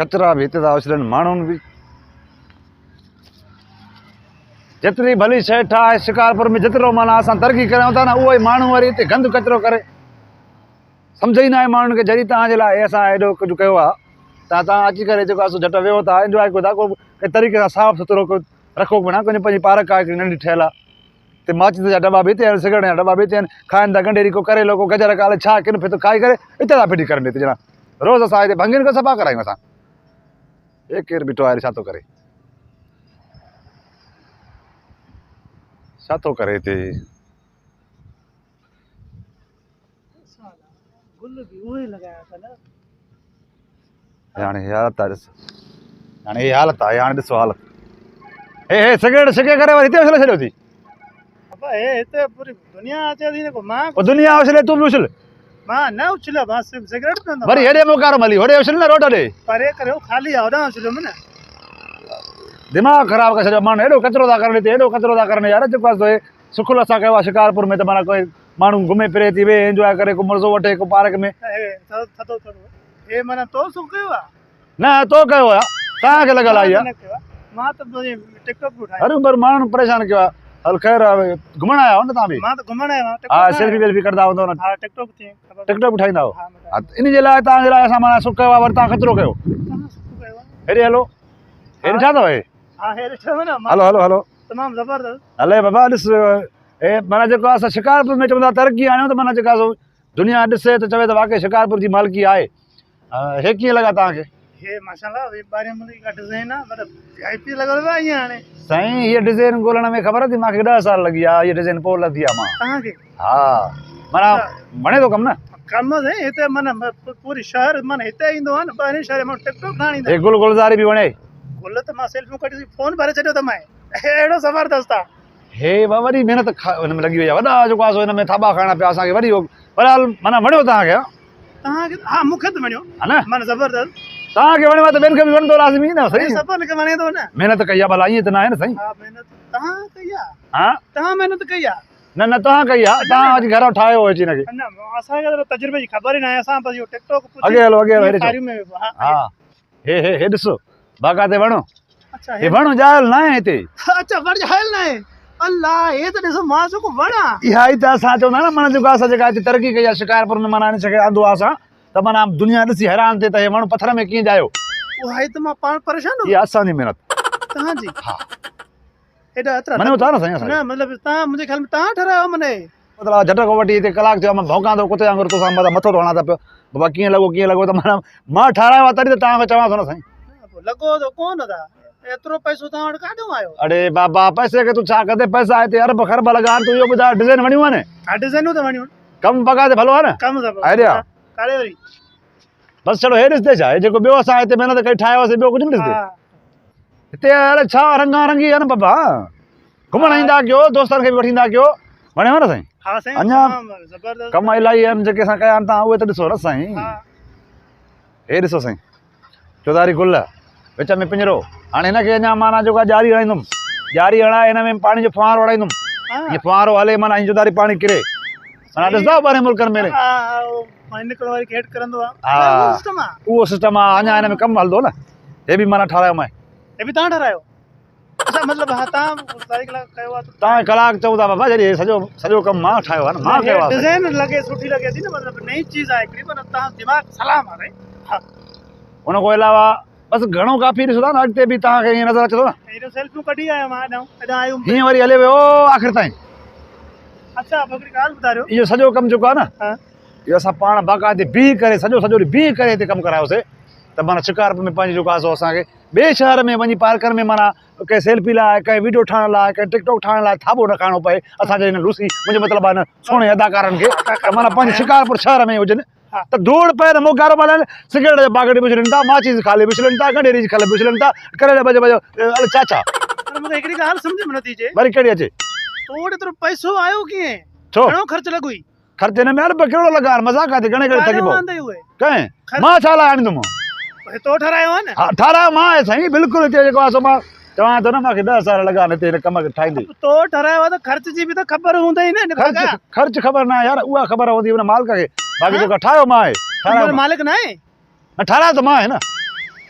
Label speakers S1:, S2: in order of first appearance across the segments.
S1: कचरा भी हिते था उछलनि माण्हुनि बि जेतिरी भली शइ ठाहे शिकारपुर में जेतिरो माना असां तरक़ी कयूं था न उहो ई माण्हू वरी हिते गंद कचिरो करे सम्झ ई न आहे माण्हुनि खे जॾहिं तव्हांजे लाइ असां हेॾो कुझु कयो आहे तव्हां अची करे जेको आहे झट वियो था इंजॉय कयो था को तरीक़े सां साफ़ु सुथिरो को रखो कोन पंहिंजी पार्क आहे हिकिड़ी नंढी ठहियलु आहे हिते माचिस जा दॿा बि हिते आहिनि सिगरेट जा दॿा बि हिते आहिनि खाइनि था गंढेरी को करेलो को गजर काले छा किन फिर खाई करे हिते था फिटी करनि हिते ॼणा रोज़ असां हिते भंगियुनि खां सफ़ा करायूं असां हे केरु बीठो आहे छा थो करे छा थो करे हिते हाणे हे हालत आहे ॾिस हाणे हे हालत आहे हाणे ॾिसो हालत हे सिगरेट छिके करे वरी हिते उछले छॾियो थी
S2: हिते पूरी दुनिया अचे थी न मां
S1: दुनिया उछले तूं बि उछल
S2: मां न उछलियो मां सिर्फ सिगरेट पीअंदो
S1: वरी हेॾे मोकारो मली होॾे उछल न रोड ॾे
S2: परे करे खाली आहे होॾां उछलियो न
S1: दिमाग़ ख़राबु करे छॾियो माण्हू हेॾो कचिरो था करनि हिते हेॾो कचिरो था करनि यार जेको आहे सुखुल असां कयो आहे शिकारपुर में त माना कोई माण्हू घुमे फिरे थी वेह इंजॉय करे को मज़ो वठे को पार्क में
S2: हे माना तो सुख कयो आहे
S1: न तो कयो आहे तव्हांखे लॻल आहे इहा
S2: मां त टिकटॉक बि ठाही
S1: अरे पर माण्हुनि परेशान कयो आहे हल ख़ैर घुमण आया हो न तव्हां बि
S2: मां त घुमण आयो
S1: हा सेल्फी वेल्फी कढंदा हूंदव न
S2: हा टिकटॉक थी
S1: टिकटॉक बि ठाहींदा हो इन जे लाइ तव्हांजे लाइ असां माना सुख कयो आहे वरी तव्हां कचिरो कयो हेॾे हलो हेॾे छा अथव हे
S2: हा हे ॾिठो न
S1: हलो हलो हलो
S2: तमामु ज़बरदस्त
S1: हले बाबा ॾिस हे माना जेको आहे असां शिकारपुर में चवंदा तरक़ी आणियूं त माना जेका दुनिया ॾिसे त चवे त वाक़ई शिकारपुर जी मालिकी आहे हे कीअं लॻा तव्हांखे
S2: हे माशाल्लाह ॿारहें मुल्क का डिज़ाइन आहे पर वीआईपी लॻल आहे ईअं हाणे
S1: साईं हीअ डिज़ाइन ॻोल्हण में ख़बर अथई मूंखे 10 साल लॻी आहे हीअ डिज़ाइन पोइ लथी आहे मां
S2: तव्हांखे
S1: हा माना वणे थो कमु न
S2: कमु साईं हिते माना पूरी शहर माना हिते ईंदो आहे न ॿाहिरि शहर मां टिकटॉक ठाहींदा
S1: हे गुल गुलज़ारी बि वणे
S2: गुल त मां सेल्फियूं कढी फोन भरे छॾियो त मां अहिड़ो ज़बरदस्त आहे
S1: हे वरी महिनत हिन में लॻी वई आहे वॾा जेको आहे हिन में थाॿा खाइणा पिया असांखे वरी बरहाल माना वणियो तव्हांखे
S2: तव्हांखे हा मूंखे त वणियो
S1: हा न
S2: माना ज़बरदस्त
S1: तव्हांखे वणियो आहे त ॿियनि खे बि वणंदो लाज़मी न साईं
S2: सभिनि खे वणे थो न
S1: महिनत कई आहे भला ईअं त न आहे न साईं
S2: हा महिनत तव्हां कई आहे
S1: हा
S2: तव्हां महिनत कई आहे
S1: न न तव्हां कई आहे तव्हां अॼु घर ठाहियो अची हिनखे
S2: न असांखे त तजुर्बे जी ख़बर ई न आहे असां बस इहो टिकटॉक
S1: अॻे हलो अॻे हलो
S2: तारियूं में
S1: हा हे ॾिसो बाक़ाते वणो
S2: अच्छा
S1: हे वणो जायल न आहे हिते
S2: अच्छा वण हल न आहे अल्लाह हे त ॾिसो मां जेको वणा
S1: इहा ई त असां चवंदा न माना जेको असां जेका हिते तरक़ी कई आहे शिकारपुर में माना हिन शइ आंदो आहे असां त माना दुनिया ॾिसी हैरान थिए त हे वण पथर में कीअं जायो
S2: उहा त मां पाण परेशान
S1: इहा असांजी महिनत
S2: तव्हांजी
S1: हा
S2: हेॾा एतिरा
S1: मञो था न साईं असां
S2: न मतिलबु तव्हां मुंहिंजे ख़्याल में तव्हां ठहिरायो मने
S1: मतिलबु झटको वठी हिते कलाक थियो मां भौंकां थो कुते वांगुरु तोसां मथो थो हणां था पियो बाबा कीअं लॻो त मां ठारायो आहे तॾहिं त तव्हांखे चवां थो न साईं
S2: लॻो त कोन था एतिरो पैसो तव्हां वटि काॾो आयो
S1: अरे बाबा पैसे खे तूं छा कंदे पैसा हिते अरब खरब लॻा तूं इहो ॿुधाए डिज़ाइन वणियूं आहे न
S2: हा डिज़ाइनूं त वणियूं
S1: कमु पघार ते भलो आहे न
S2: कमु
S1: आइडिया
S2: काॾे वरी
S1: बसि चलो हे ॾिसंदे छा हे जेको ॿियो असां हिते महिनत कई ठाहियोसीं ॿियो कुझु न ॾिसंदे हिते अरे छा रंगा रंगी आहे न बाबा घुमण ईंदा कयो दोस्तनि खे बि वठी ईंदा कयो वणेव न साईं
S2: हा साईं
S1: अञा
S2: ज़बरदस्त
S1: कम इलाही आहिनि जेके असां कया आहिनि तव्हां उहे त ॾिसो न साईं हे ॾिसो साईं चौधारी गुल विच में पिंजरो हाणे हिनखे अञा माना जेको आहे ॼारी हणाईंदुमि ॼारी हणाए हिन में पाणी जो फुहारो हणाईंदुमि हीअं फुहारो हले माना हीअं चौधारी पाणी किरे माना ॾिसंदा ॿाहिरि मुल्कनि में हा उहो सिस्टम आहे अञा हिन में कमु हलंदो न हे बि माना ठारायो मां
S2: हे बि तव्हां ठारायो अच्छा मतिलबु हा तव्हां कयो आहे
S1: तव्हां कलाक चओ था बाबा जॾहिं सॼो कमु मां ठाहियो आहे न मां कयो आहे
S2: डिज़ाइन लॻे सुठी लॻे थी न मतिलबु नई चीज़ आहे हिकिड़ी पर तव्हां दिमाग़ सलाम आहे हा
S1: हुन खां अलावा बसि घणो काफ़ी ॾिसो था न अॻिते बि तव्हांखे हीअं नज़र अचे थो न
S2: हेॾो सेल्फियूं कढी आयो मां हेॾां आयो
S1: हीअं वरी हले वियो आख़िर ताईं
S2: अच्छा हिकिड़ी ॻाल्हि ॿुधायो
S1: इहो सॼो कमु जेको आहे न इहो असां पाण बाक़ाइदे बीह करे सॼो ॾींहुं बीह करे हिते कमु करायोसीं त माना शिकारपुर में पंहिंजी जेको आहे सो असांखे ॿिए शहर में वञी पार्कनि में माना कंहिं सेल्फी लाइ कंहिं वीडियो ठाहिण लाइ कंहिं टिकटॉक ठाहिण लाइ थाॿो न खाइणो पए असांजे हिन लूसी मुंहिंजो मतिलबु आहे न सुहिणे अदाकारनि खे त माना पंहिंजे शिकारपुर शहर में हुजनि त धूड़ पए न मोगारो पालनि सिगरेट जो बागड़ी विझनि था माचिस खाली विझनि था गंढेरी जी खाली विझनि था करे बजे बजे अरे छा
S2: मूंखे हिकिड़ी ॻाल्हि सम्झ में नथी अचे
S1: वरी कहिड़ी अचे
S2: तो वटि एतिरो पैसो आयो कीअं
S1: छो
S2: घणो ख़र्च लॻो
S1: ख़र्च हिन में अरब कहिड़ो लॻा मज़ाक आहे घणे घणे थकी पियो कंहिं मां छा लाइ आणींदुमि
S2: तो ठारायो आहे न
S1: हा ठारायो मां आहे साईं बिल्कुलु हिते जेको आहे सो मां चवां थो न मूंखे 10 साल लॻा हिते हिन कम खे ठाहींदे
S2: तो ठारायो आहे त ख़र्च जी बि त ख़बर हूंदई न
S1: ख़र्च ख़बर न आहे यार उहा ख़बर हूंदी हुन मालिक खे बाक़ी जेको ठाहियो मां आहे
S2: मालिक न आहे
S1: न ठारायो त मां आहे न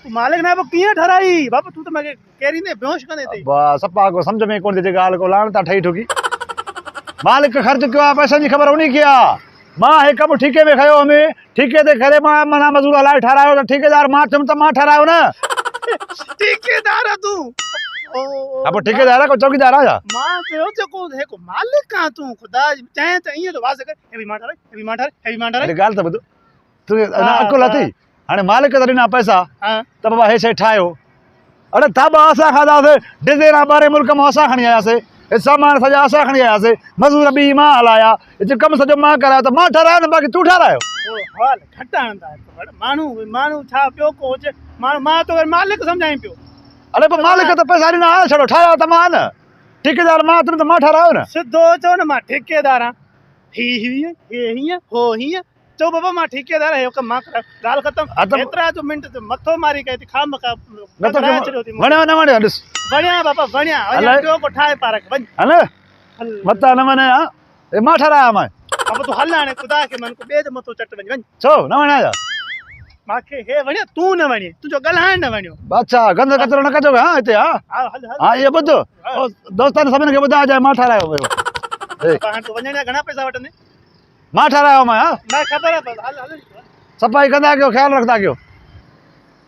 S2: तू मालिक ना पोइ कीअं ठराई बाबा तू त मूंखे केरींदे बेहोश कंदे अथई
S1: बस सपा को सम्झ में कोन थी अचे ॻाल्हि को लाण था ठही ठुकी मालिक ख़र्च कयो आहे पैसनि जी ख़बर उन खे आहे मां हे कमु ठीके में खयो हुअमि ठीके ते करे मां माना मज़ूर हलाए ठारायो त ठेकेदार मां थियुमि त मां ठारायो न
S2: ठेकेदार आहे तूं
S1: हा पोइ ठेकेदार आहे को चौकीदार आहे छा
S2: मां चयो जेको हिकु मालिक आहे तूं ख़ुदा चाहे त ईअं तो वास कर हे बि मां ठाराए हे बि मां ठाराए हे बि मां ठाराए
S1: अरे ॻाल्हि त ॿुध तूं अकुल अथई हाणे मालिक त ॾिना पैसा
S2: हा
S1: त बाबा हे शइ ठाहियो अरे थाॿा असां खाधासीं डिज़ाइना ॿाहिरि मुल्क मां असां खणी आयासीं हे सामान सॼा असां खणी आयासीं मज़ूर बि मां हलाया हिते कमु सॼो मां करायो त मां ठारायो न बाक़ी तूं ठारायो
S2: हल घटि आणंदा माण्हू छा पियो को हुजे मां तो मालिक सम्झाई पियो
S1: अरे पोइ मालिक त पैसा ॾिना हाणे छॾो ठाहियो त मां न ठेकेदार मां त मां ठारायो न
S2: सिधो चओ न मां ठेकेदार आहियां हीअं हे हीअं हो हीअं चओ बाबा मां ठेकेदार आहियां कमु मां करायो ॻाल्हि ख़तमु एतिरा जो मिंट ते मथो मारी कई थी खाम खा
S1: वणियो न वणियो ॾिस
S2: वणिया बाबा वणिया ॿियो को ठाहे पारक वञ
S1: हल मथां न वञे हा हे मां ठाराया मां
S2: बाबा तूं हल हाणे ख़ुदा खे मन को ॿिए जो मथो चट वञ
S1: छो न वणिया छा
S2: मूंखे हे वणियो तूं न वणी तुंहिंजो ॻाल्हाइण न वणियो
S1: अच्छा गंद कचिरो न कजो हा हिते हा
S2: हा हल हल
S1: हा इहो ॿुध दोस्तनि सभिनि खे ॿुधाइजांइ मां ठारायो हुयो
S2: हाणे तूं वञण जा घणा पैसा वठंदे
S1: मां ठारायो मां हा
S2: न ख़बर आहे हल हल
S1: सफ़ाई कंदा कयो ख़्यालु रखंदा कयो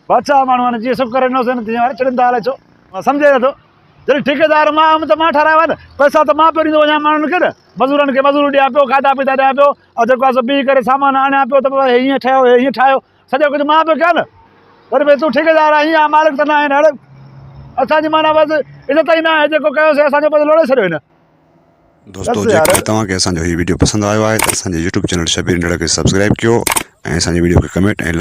S1: बादशाह माण्हू आहिनि जीअं सभु करे ॾिनोसीं तीअं हाणे चिड़ंदा हले छो मां सम्झे नथो जॾहिं ठेकेदार मां हुअमि त मां ठारायो आहे न पैसा त मां पियो ॾींदो वञा माण्हुनि खे न मज़ूरनि खे मज़ूर ॾियां पियो खाधा पीता ॾियां पियो ऐं जेको आहे बीह करे सामान आणियां पियो त हे हीअं ठहियो हे हीअं ठाहियो सॼो कुझु मां पियो कयां न वरी भई तूं ठेकेदार आहे हीअं मालिक त न आहिनि हाणे असांजी माना बसि इज़त ई न आहे जेको कयोसीं असांजो बसि लोड़े छॾियो हिन
S3: दोस्तों जेकर तव्हांखे असांजो हीउ वीडियो पसंदि आयो आहे त असांजे यूट्यूब चैनल शबीर इंडिया खे सब्सक्राइब कयो ऐं असांजे वीडियो खे कमेंट ऐं